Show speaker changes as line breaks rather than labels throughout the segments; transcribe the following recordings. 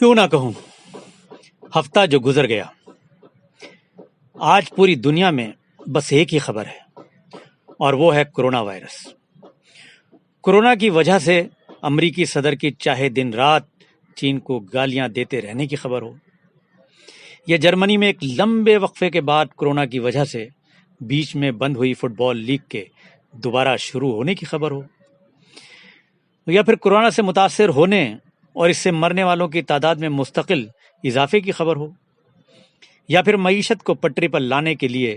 کیوں نہ کہوں، ہفتہ جو گزر گیا، آج پوری دنیا میں بس ایک ہی خبر ہے اور وہ ہے کورونا وائرس۔ کورونا کی وجہ سے امریکی صدر کی چاہے دن رات چین کو گالیاں دیتے رہنے کی خبر ہو، یا جرمنی میں ایک لمبے وقفے کے بعد کورونا کی وجہ سے بیچ میں بند ہوئی فٹ بال لیگ کے دوبارہ شروع ہونے کی خبر ہو، یا پھر کورونا سے متاثر ہونے اور اس سے مرنے والوں کی تعداد میں مستقل اضافے کی خبر ہو، یا پھر معیشت کو پٹری پر لانے کے لیے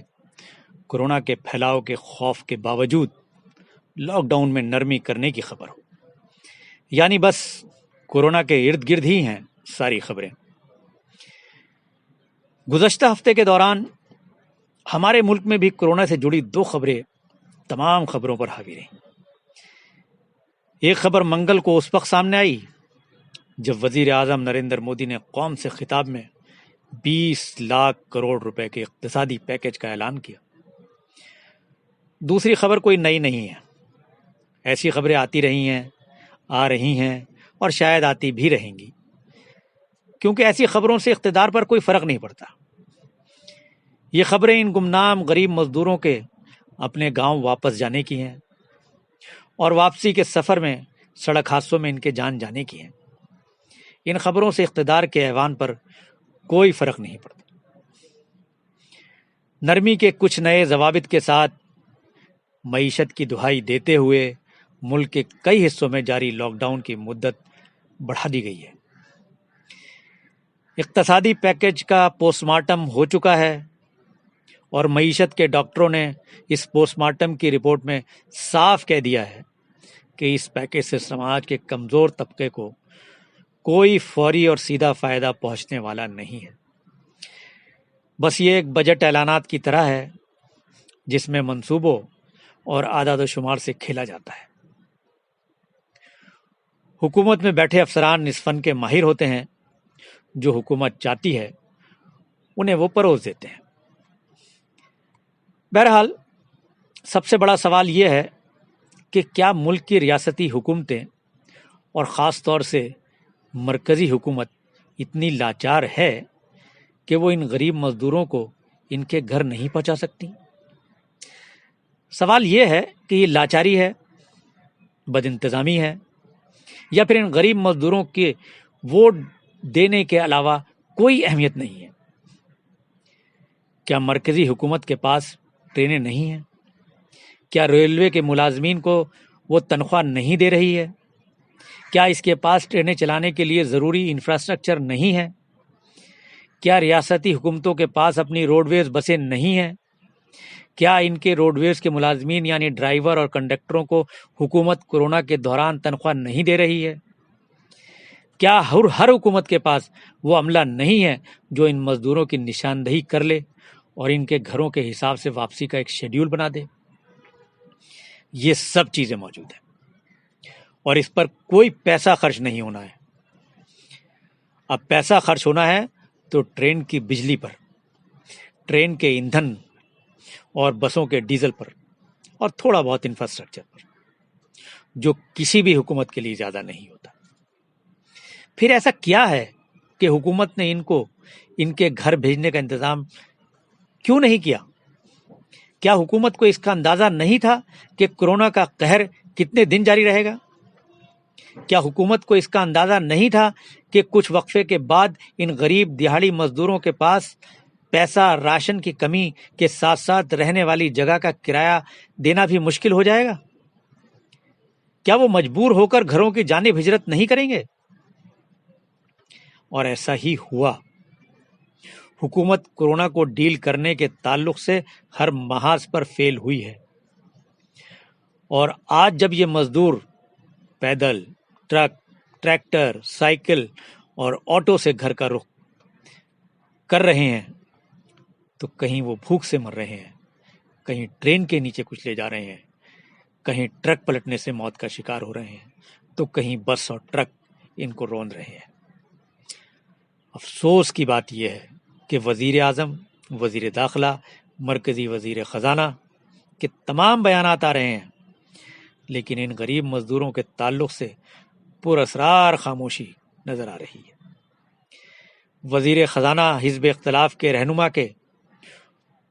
کورونا کے پھیلاؤ کے خوف کے باوجود لاک ڈاؤن میں نرمی کرنے کی خبر ہو، یعنی بس کورونا کے ارد گرد ہی ہیں ساری خبریں۔ گزشتہ ہفتے کے دوران ہمارے ملک میں بھی کورونا سے جڑی دو خبریں تمام خبروں پر حاوی رہیں۔ ایک خبر منگل کو اس وقت سامنے آئی جب وزیر اعظم نریندر مودی نے قوم سے خطاب میں 20 لاکھ کروڑ روپے کے اقتصادی پیکج کا اعلان کیا۔ دوسری خبر کوئی نئی نہیں ہے، ایسی خبریں آتی رہی ہیں، آ رہی ہیں اور شاید آتی بھی رہیں گی، کیونکہ ایسی خبروں سے اقتدار پر کوئی فرق نہیں پڑتا۔ یہ خبریں ان گمنام غریب مزدوروں کے اپنے گاؤں واپس جانے کی ہیں اور واپسی کے سفر میں سڑک حادثوں میں ان کے جان جانے کی ہیں۔ ان خبروں سے اقتدار کے ایوان پر کوئی فرق نہیں پڑتا۔ نرمی کے کچھ نئے ضوابط کے ساتھ معیشت کی دہائی دیتے ہوئے ملک کے کئی حصوں میں جاری لاک ڈاؤن کی مدت بڑھا دی گئی ہے۔ اقتصادی پیکج کا پوسٹ مارٹم ہو چکا ہے اور معیشت کے ڈاکٹروں نے اس پوسٹ مارٹم کی رپورٹ میں صاف کہہ دیا ہے کہ اس پیکج سے سماج کے کمزور طبقے کو کوئی فوری اور سیدھا فائدہ پہنچنے والا نہیں ہے۔ بس یہ ایک بجٹ اعلانات کی طرح ہے جس میں منصوبوں اور اعداد و شمار سے کھیلا جاتا ہے۔ حکومت میں بیٹھے افسران اس فن کے ماہر ہوتے ہیں، جو حکومت چاہتی ہے انہیں وہ پروز دیتے ہیں۔ بہرحال سب سے بڑا سوال یہ ہے کہ کیا ملک کی ریاستی حکومتیں اور خاص طور سے مرکزی حکومت اتنی لاچار ہے کہ وہ ان غریب مزدوروں کو ان کے گھر نہیں پہنچا سکتی؟ سوال یہ ہے کہ یہ لاچاری ہے، بد انتظامی ہے، یا پھر ان غریب مزدوروں کے ووٹ دینے کے علاوہ کوئی اہمیت نہیں ہے؟ کیا مرکزی حکومت کے پاس ٹرینیں نہیں ہیں؟ کیا ریلوے کے ملازمین کو وہ تنخواہ نہیں دے رہی ہے؟ کیا اس کے پاس ٹرینیں چلانے کے لیے ضروری انفراسٹرکچر نہیں ہے؟ کیا ریاستی حکومتوں کے پاس اپنی روڈ ویز بسیں نہیں ہیں؟ کیا ان کے روڈ ویز کے ملازمین یعنی ڈرائیور اور کنڈکٹروں کو حکومت کورونا کے دوران تنخواہ نہیں دے رہی ہے؟ کیا ہر حکومت کے پاس وہ عملہ نہیں ہے جو ان مزدوروں کی نشاندہی کر لے اور ان کے گھروں کے حساب سے واپسی کا ایک شیڈیول بنا دے؟ یہ سب چیزیں موجود ہیں اور اس پر کوئی پیسہ خرچ نہیں ہونا ہے۔ اب پیسہ خرچ ہونا ہے تو ٹرین کی بجلی پر، ٹرین کے ایندھن اور بسوں کے ڈیزل پر، اور تھوڑا بہت انفراسٹرکچر پر، جو کسی بھی حکومت کے لیے زیادہ نہیں ہوتا۔ پھر ایسا کیا ہے کہ حکومت نے ان کو ان کے گھر بھیجنے کا انتظام کیوں نہیں کیا؟ کیا حکومت کو اس کا اندازہ نہیں تھا کہ کورونا کا قہر کتنے دن جاری رہے گا؟ کیا حکومت کو اس کا اندازہ نہیں تھا کہ کچھ وقفے کے بعد ان غریب دہاڑی مزدوروں کے پاس پیسہ، راشن کی کمی کے ساتھ ساتھ رہنے والی جگہ کا کرایہ دینا بھی مشکل ہو جائے گا؟ کیا وہ مجبور ہو کر گھروں کی جانب ہجرت نہیں کریں گے؟ اور ایسا ہی ہوا۔ حکومت کورونا کو ڈیل کرنے کے تعلق سے ہر محاذ پر فیل ہوئی ہے، اور آج جب یہ مزدور پیدل، ٹرک، ٹریکٹر، سائیکل اور آٹو سے گھر کا رخ کر رہے ہیں تو کہیں وہ بھوک سے مر رہے ہیں، کہیں ٹرین کے نیچے کچلے جا رہے ہیں، کہیں ٹرک پلٹنے سے موت کا شکار ہو رہے ہیں، تو کہیں بس اور ٹرک ان کو روند رہے ہیں۔ افسوس کی بات یہ ہے کہ وزیر اعظم، وزیر داخلہ، مرکزی وزیر خزانہ کے تمام بیانات آ رہے ہیں، لیکن ان غریب مزدوروں کے تعلق سے پر اسرار خاموشی نظر آ رہی ہے۔ وزیر خزانہ حزب اختلاف کے رہنما کے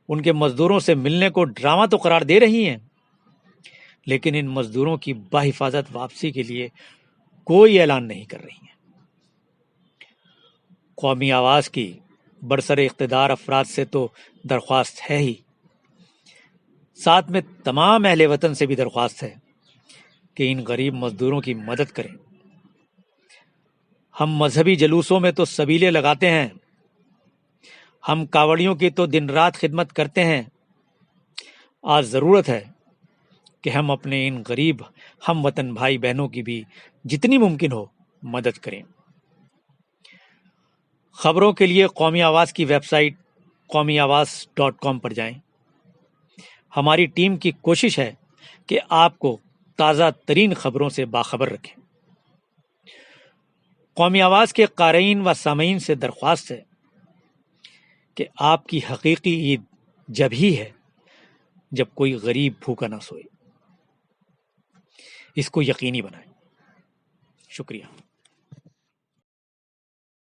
ان کے مزدوروں سے ملنے کو ڈرامہ تو قرار دے رہی ہیں، لیکن ان مزدوروں کی بحفاظت واپسی کے لیے کوئی اعلان نہیں کر رہی ہیں۔ قومی آواز کی برسر اقتدار افراد سے تو درخواست ہے ہی، ساتھ میں تمام اہل وطن سے بھی درخواست ہے کہ ان غریب مزدوروں کی مدد کریں۔ ہم مذہبی جلوسوں میں تو سبیلے لگاتے ہیں، ہم کاوڑیوں کی تو دن رات خدمت کرتے ہیں، آج ضرورت ہے کہ ہم اپنے ان غریب ہم وطن بھائی بہنوں کی بھی جتنی ممکن ہو مدد کریں۔ خبروں کے لیے قومی آواز کی ویب سائٹ قومیآواز.com پر جائیں۔ ہماری ٹیم کی کوشش ہے کہ آپ کو تازہ ترین خبروں سے باخبر رکھیں۔ قومی آواز کے قارئین و سامعین سے درخواست ہے کہ آپ کی حقیقی عید جب ہی ہے جب کوئی غریب بھوکا نہ سوئے، اس کو یقینی بنائیں۔ شکریہ۔